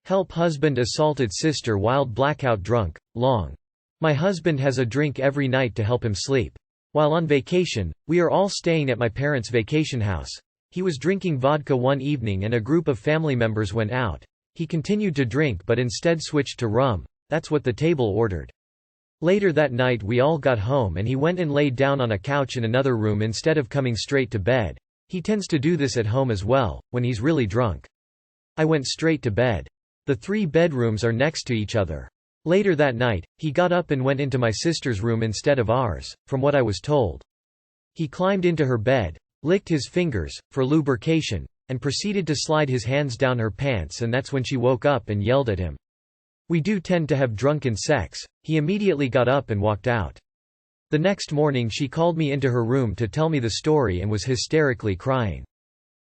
Help, husband assaulted sister while blackout drunk, long. My husband has a drink every night to help him sleep. While on vacation, we are all staying at my parents' vacation house. He was drinking vodka one evening and a group of family members went out. He continued to drink but instead switched to rum. That's what the table ordered. Later that night we all got home and he went and laid down on a couch in another room instead of coming straight to bed. He tends to do this at home as well, when he's really drunk. I went straight to bed. The 3 bedrooms are next to each other. Later that night, he got up and went into my sister's room instead of ours, from what I was told. He climbed into her bed, licked his fingers, for lubrication, and proceeded to slide his hands down her pants, and that's when she woke up and yelled at him. We do tend to have drunken sex. He immediately got up and walked out. The next morning she called me into her room to tell me the story and was hysterically crying.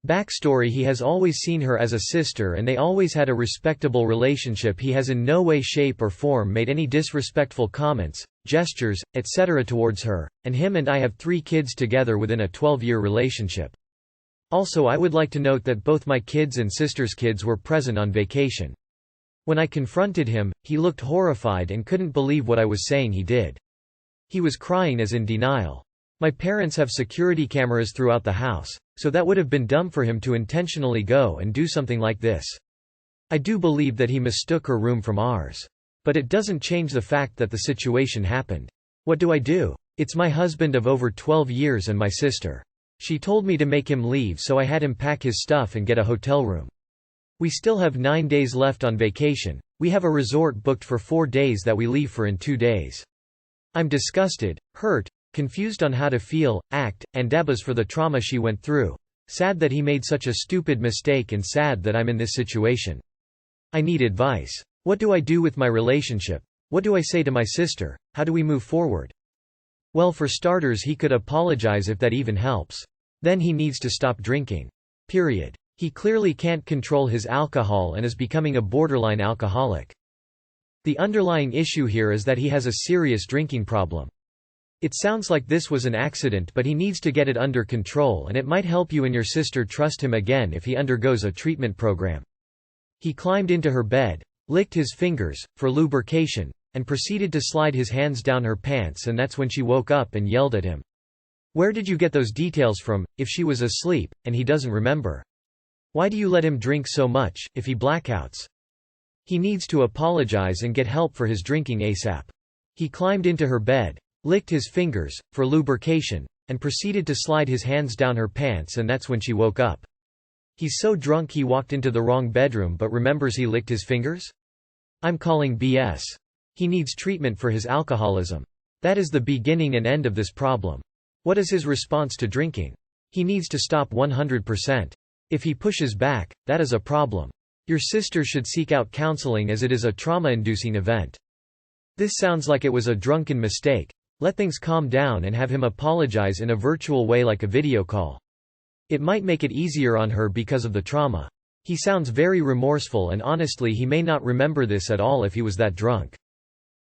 Backstory: he has always seen her as a sister and they always had a respectable relationship. He has in no way, shape or form made any disrespectful comments, gestures, etc. towards her, and him and I have 3 kids together within a 12-year relationship. Also, I would like to note that both my kids and sister's kids were present on vacation. When I confronted him, he looked horrified and couldn't believe what I was saying he did. He was crying as in denial. My parents have security cameras throughout the house, so that would have been dumb for him to intentionally go and do something like this. I do believe that he mistook her room from ours. But it doesn't change the fact that the situation happened. What do I do? It's my husband of over 12 years and my sister. She told me to make him leave, so I had him pack his stuff and get a hotel room. We still have 9 days left on vacation. We have a resort booked for 4 days that we leave for in 2 days. I'm disgusted, hurt, confused on how to feel, act, and devastated for the trauma she went through. Sad that he made such a stupid mistake and sad that I'm in this situation. I need advice. What do I do with my relationship? What do I say to my sister? How do we move forward? Well, for starters, he could apologize if that even helps. Then he needs to stop drinking. Period. He clearly can't control his alcohol and is becoming a borderline alcoholic. The underlying issue here is that he has a serious drinking problem. It sounds like this was an accident, but he needs to get it under control, and it might help you and your sister trust him again if he undergoes a treatment program. He climbed into her bed, licked his fingers, for lubrication, and proceeded to slide his hands down her pants, and that's when she woke up and yelled at him. Where did you get those details from, if she was asleep, and he doesn't remember? Why do you let him drink so much, if he blackouts? He needs to apologize and get help for his drinking ASAP. He climbed into her bed, licked his fingers, for lubrication, and proceeded to slide his hands down her pants, and that's when she woke up. He's so drunk he walked into the wrong bedroom but remembers he licked his fingers? I'm calling BS. He needs treatment for his alcoholism. That is the beginning and end of this problem. What is his response to drinking? He needs to stop 100%. If he pushes back, that is a problem. Your sister should seek out counseling as it is a trauma-inducing event. This sounds like it was a drunken mistake. Let things calm down and have him apologize in a virtual way like a video call. It might make it easier on her because of the trauma. He sounds very remorseful and honestly he may not remember this at all if he was that drunk.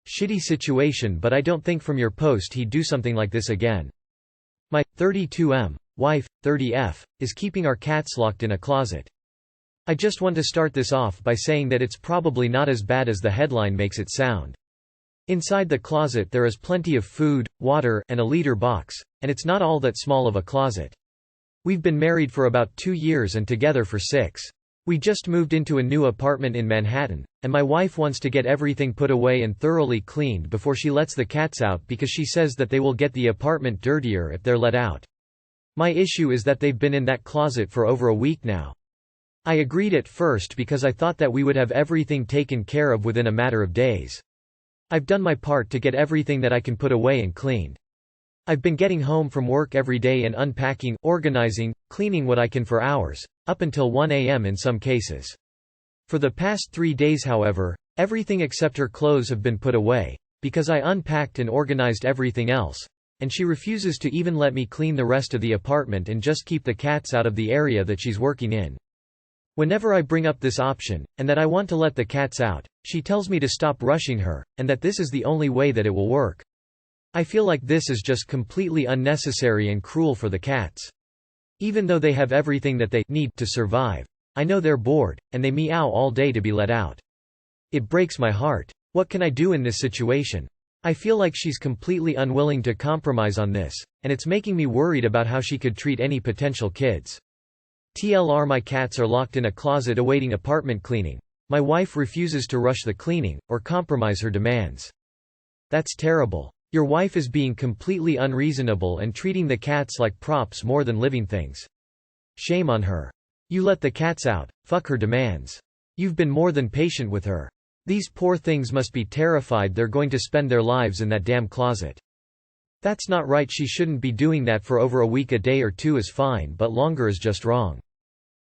Shitty situation, but I don't think from your post he'd do something like this again. My 32M wife, 30F, is keeping our cats locked in a closet. I just want to start this off by saying that it's probably not as bad as the headline makes it sound. Inside the closet there is plenty of food, water, and a litter box, and it's not all that small of a closet. We've been married for about 2 years and together for 6. We just moved into a new apartment in Manhattan, and my wife wants to get everything put away and thoroughly cleaned before she lets the cats out because she says that they will get the apartment dirtier if they're let out. My issue is that they've been in that closet for over a week now. I agreed at first because I thought that we would have everything taken care of within a matter of days. I've done my part to get everything that I can put away and cleaned. I've been getting home from work every day and unpacking, organizing, cleaning what I can for hours, up until 1 a.m. in some cases. For the past 3 days, however, everything except her clothes have been put away, because I unpacked and organized everything else, and she refuses to even let me clean the rest of the apartment and just keep the cats out of the area that she's working in. Whenever I bring up this option, and that I want to let the cats out, she tells me to stop rushing her, and that this is the only way that it will work. I feel like this is just completely unnecessary and cruel for the cats. Even though they have everything that they need to survive, I know they're bored, and they meow all day to be let out. It breaks my heart. What can I do in this situation? I feel like she's completely unwilling to compromise on this, and it's making me worried about how she could treat any potential kids. TLR, my cats are locked in a closet awaiting apartment cleaning. My wife refuses to rush the cleaning, or compromise her demands. That's terrible. Your wife is being completely unreasonable and treating the cats like props more than living things. Shame on her. You let the cats out, fuck her demands. You've been more than patient with her. These poor things must be terrified they're going to spend their lives in that damn closet. That's not right. She shouldn't be doing that for over a week. A day or two is fine, but longer is just wrong.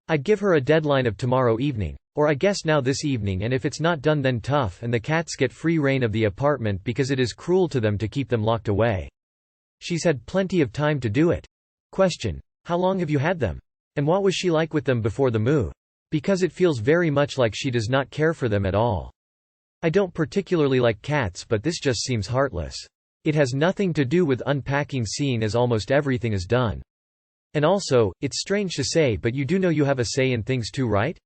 I'd give her a deadline of tomorrow evening, or I guess now this evening, and if it's not done then tough and the cats get free reign of the apartment because it is cruel to them to keep them locked away. She's had plenty of time to do it. Question: how long have you had them? And what was she like with them before the move? Because it feels very much like she does not care for them at all. I don't particularly like cats, but this just seems heartless. It has nothing to do with unpacking, seeing as almost everything is done. And also, it's strange to say, but you do know you have a say in things too, right?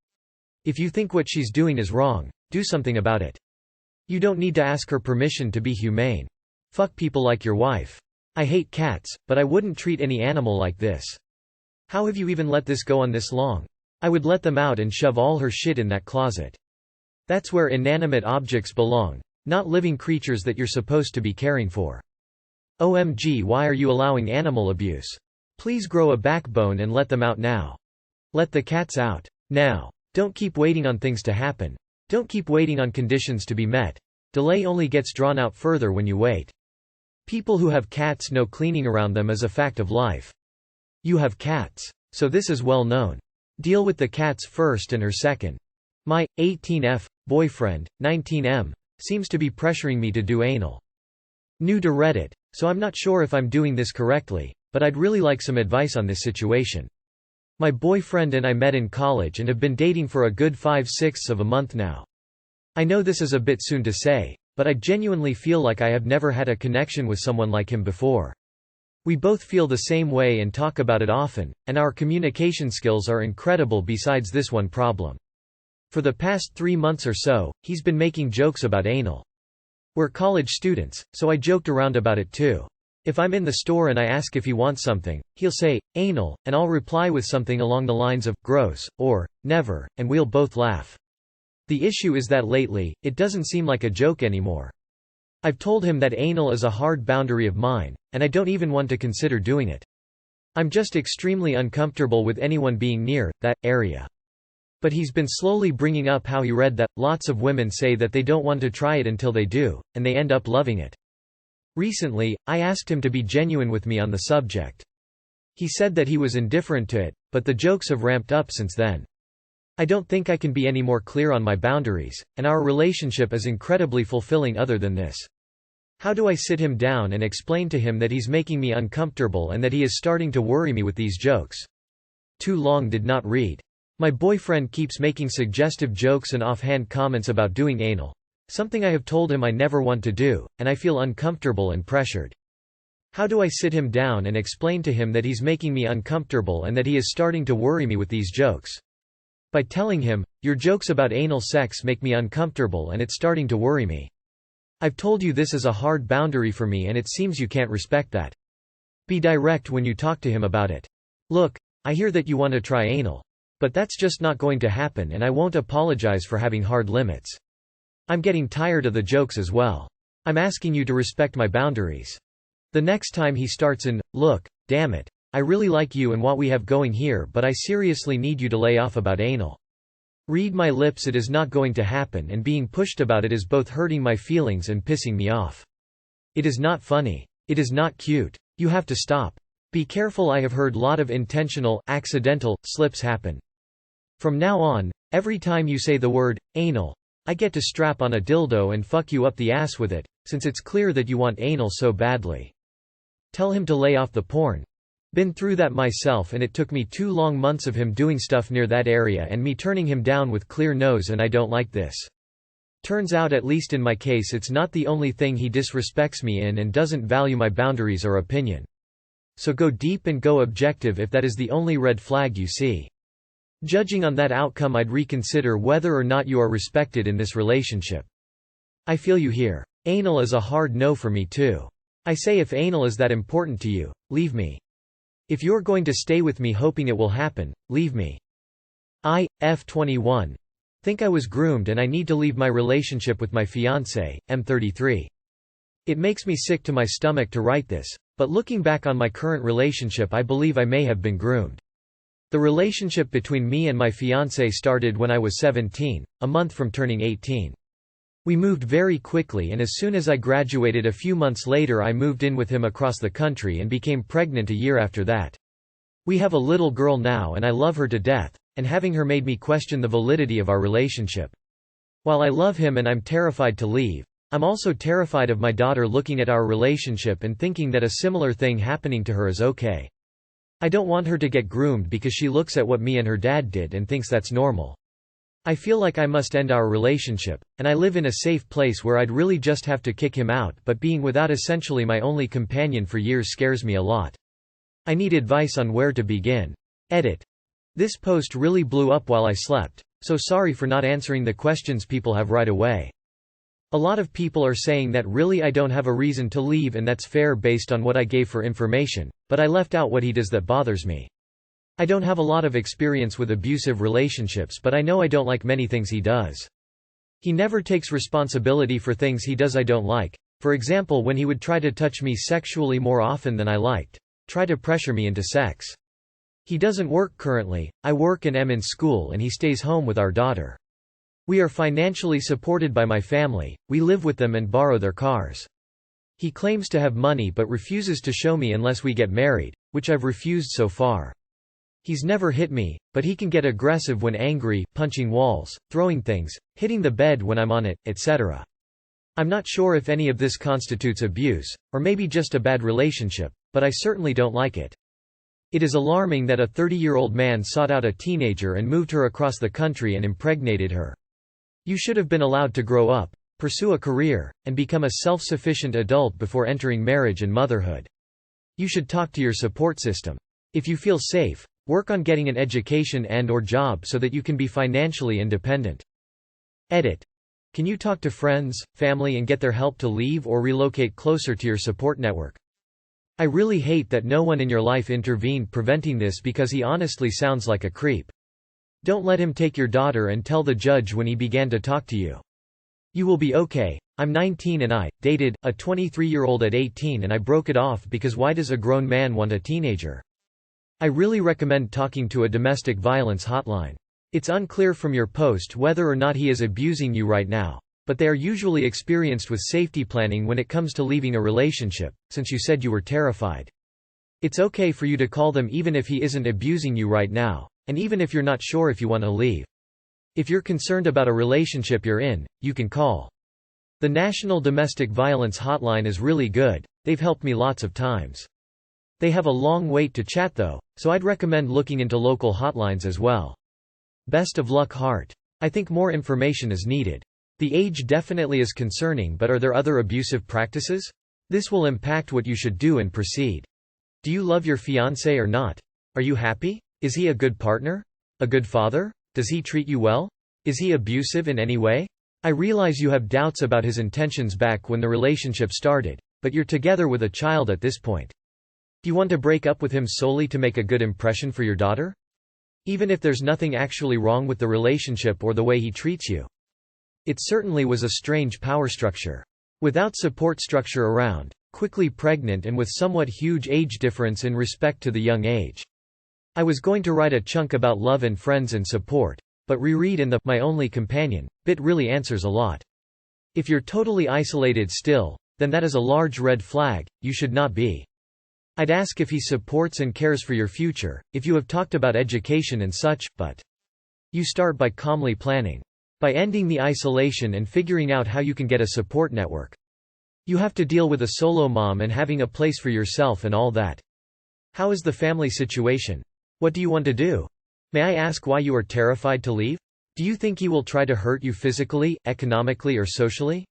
If you think what she's doing is wrong, do something about it. You don't need to ask her permission to be humane. Fuck people like your wife. I hate cats, but I wouldn't treat any animal like this. How have you even let this go on this long? I would let them out and shove all her shit in that closet. That's where inanimate objects belong, not living creatures that you're supposed to be caring for. OMG, why are you allowing animal abuse? Please grow a backbone and let them out now. Let the cats out. Now. Don't keep waiting on things to happen. Don't keep waiting on conditions to be met. Delay only gets drawn out further when you wait. People who have cats know cleaning around them is a fact of life. You have cats. So this is well known. Deal with the cats first and her second. My 18F boyfriend, 19M, seems to be pressuring me to do anal. New to Reddit, so I'm not sure if I'm doing this correctly, but I'd really like some advice on this situation. My boyfriend and I met in college and have been dating for a good 5/6 of a month now. I know this is a bit soon to say, but I genuinely feel like I have never had a connection with someone like him before. We both feel the same way and talk about it often, and our communication skills are incredible besides this one problem. For the past 3 months or so, he's been making jokes about anal. We're college students, so I joked around about it too. If I'm in the store and I ask if he wants something, he'll say, anal, and I'll reply with something along the lines of, gross, or, never, and we'll both laugh. The issue is that lately, it doesn't seem like a joke anymore. I've told him that anal is a hard boundary of mine, and I don't even want to consider doing it. I'm just extremely uncomfortable with anyone being near that area. But he's been slowly bringing up how he read that lots of women say that they don't want to try it until they do, and they end up loving it. Recently, I asked him to be genuine with me on the subject. He said that he was indifferent to it, but the jokes have ramped up since then. I don't think I can be any more clear on my boundaries, and our relationship is incredibly fulfilling other than this. How do I sit him down and explain to him that he's making me uncomfortable and that he is starting to worry me with these jokes? Too long did not read. My boyfriend keeps making suggestive jokes and offhand comments about doing anal, something I have told him I never want to do, and I feel uncomfortable and pressured. How do I sit him down and explain to him that he's making me uncomfortable and that he is starting to worry me with these jokes? By telling him, your jokes about anal sex make me uncomfortable and it's starting to worry me. I've told you this is a hard boundary for me and it seems you can't respect that. Be direct when you talk to him about it. Look, I hear that you want to try anal. But that's just not going to happen and I won't apologize for having hard limits. I'm getting tired of the jokes as well. I'm asking you to respect my boundaries. The next time he starts in, look, damn it, I really like you and what we have going here, but I seriously need you to lay off about anal. Read my lips, it is not going to happen, and being pushed about it is both hurting my feelings and pissing me off. It is not funny. It is not cute. You have to stop. Be careful, I have heard lot of intentional, accidental, slips happen. From now on, every time you say the word, anal, I get to strap on a dildo and fuck you up the ass with it, since it's clear that you want anal so badly. Tell him to lay off the porn. Been through that myself and it took me 2 long months of him doing stuff near that area and me turning him down with clear nose, and I don't like this. Turns out, at least in my case, it's not the only thing he disrespects me in and doesn't value my boundaries or opinion. So go deep and go objective if that is the only red flag you see. Judging on that outcome, I'd reconsider whether or not you are respected in this relationship. I feel you here. Anal is a hard no for me too. I say if anal is that important to you, leave me. If you're going to stay with me hoping it will happen, leave me. F 21. Think I was groomed and I need to leave my relationship with my fiancé, M 33. It makes me sick to my stomach to write this, but looking back on my current relationship, I believe I may have been groomed. The relationship between me and my fiancé started when I was 17, a month from turning 18. We moved very quickly, and as soon as I graduated a few months later I moved in with him across the country and became pregnant a year after that. We have a little girl now and I love her to death, and having her made me question the validity of our relationship. While I love him and I'm terrified to leave, I'm also terrified of my daughter looking at our relationship and thinking that a similar thing happening to her is okay. I don't want her to get groomed because she looks at what me and her dad did and thinks that's normal. I feel like I must end our relationship, and I live in a safe place where I'd really just have to kick him out, but being without essentially my only companion for years scares me a lot. I need advice on where to begin. Edit. This post really blew up while I slept, so sorry for not answering the questions people have right away. A lot of people are saying that really I don't have a reason to leave, and that's fair based on what I gave for information, but I left out what he does that bothers me. I don't have a lot of experience with abusive relationships, but I know I don't like many things he does. He never takes responsibility for things he does I don't like. For example, when he would try to touch me sexually more often than I liked, try to pressure me into sex. He doesn't work currently, I work and am in school, and he stays home with our daughter. We are financially supported by my family, we live with them and borrow their cars. He claims to have money but refuses to show me unless we get married, which I've refused so far. He's never hit me, but he can get aggressive when angry, punching walls, throwing things, hitting the bed when I'm on it, etc. I'm not sure if any of this constitutes abuse, or maybe just a bad relationship, but I certainly don't like it. It is alarming that a 30-year-old man sought out a teenager and moved her across the country and impregnated her. You should have been allowed to grow up, pursue a career, and become a self-sufficient adult before entering marriage and motherhood. You should talk to your support system. If you feel safe, work on getting an education and/or job so that you can be financially independent. Edit. Can you talk to friends, family and get their help to leave or relocate closer to your support network? I really hate that no one in your life intervened preventing this because he honestly sounds like a creep. Don't let him take your daughter and tell the judge when he began to talk to you. You will be okay. I'm 19 and I dated a 23-year-old at 18 and I broke it off because why does a grown man want a teenager? I really recommend talking to a domestic violence hotline. It's unclear from your post whether or not he is abusing you right now, but they are usually experienced with safety planning when it comes to leaving a relationship, since you said you were terrified. It's okay for you to call them even if he isn't abusing you right now, and even if you're not sure if you want to leave. If you're concerned about a relationship you're in, you can call. The National Domestic Violence Hotline is really good, they've helped me lots of times. They have a long wait to chat though, so I'd recommend looking into local hotlines as well. Best of luck, Hart. I think more information is needed. The age definitely is concerning, but are there other abusive practices? This will impact what you should do and proceed. Do you love your fiancé or not? Are you happy? Is he a good partner? A good father? Does he treat you well? Is he abusive in any way? I realize you have doubts about his intentions back when the relationship started, but you're together with a child at this point. Do you want to break up with him solely to make a good impression for your daughter? Even if there's nothing actually wrong with the relationship or the way he treats you. It certainly was a strange power structure. Without support structure around, quickly pregnant and with somewhat huge age difference in respect to the young age. I was going to write a chunk about love and friends and support, but reread in the My Only Companion bit really answers a lot. If you're totally isolated still, then that is a large red flag, you should not be. I'd ask if he supports and cares for your future, if you have talked about education and such, but you start by calmly planning. By ending the isolation and figuring out how you can get a support network. You have to deal with a solo mom and having a place for yourself and all that. How is the family situation? What do you want to do? May I ask why you are terrified to leave? Do you think he will try to hurt you physically, economically or socially?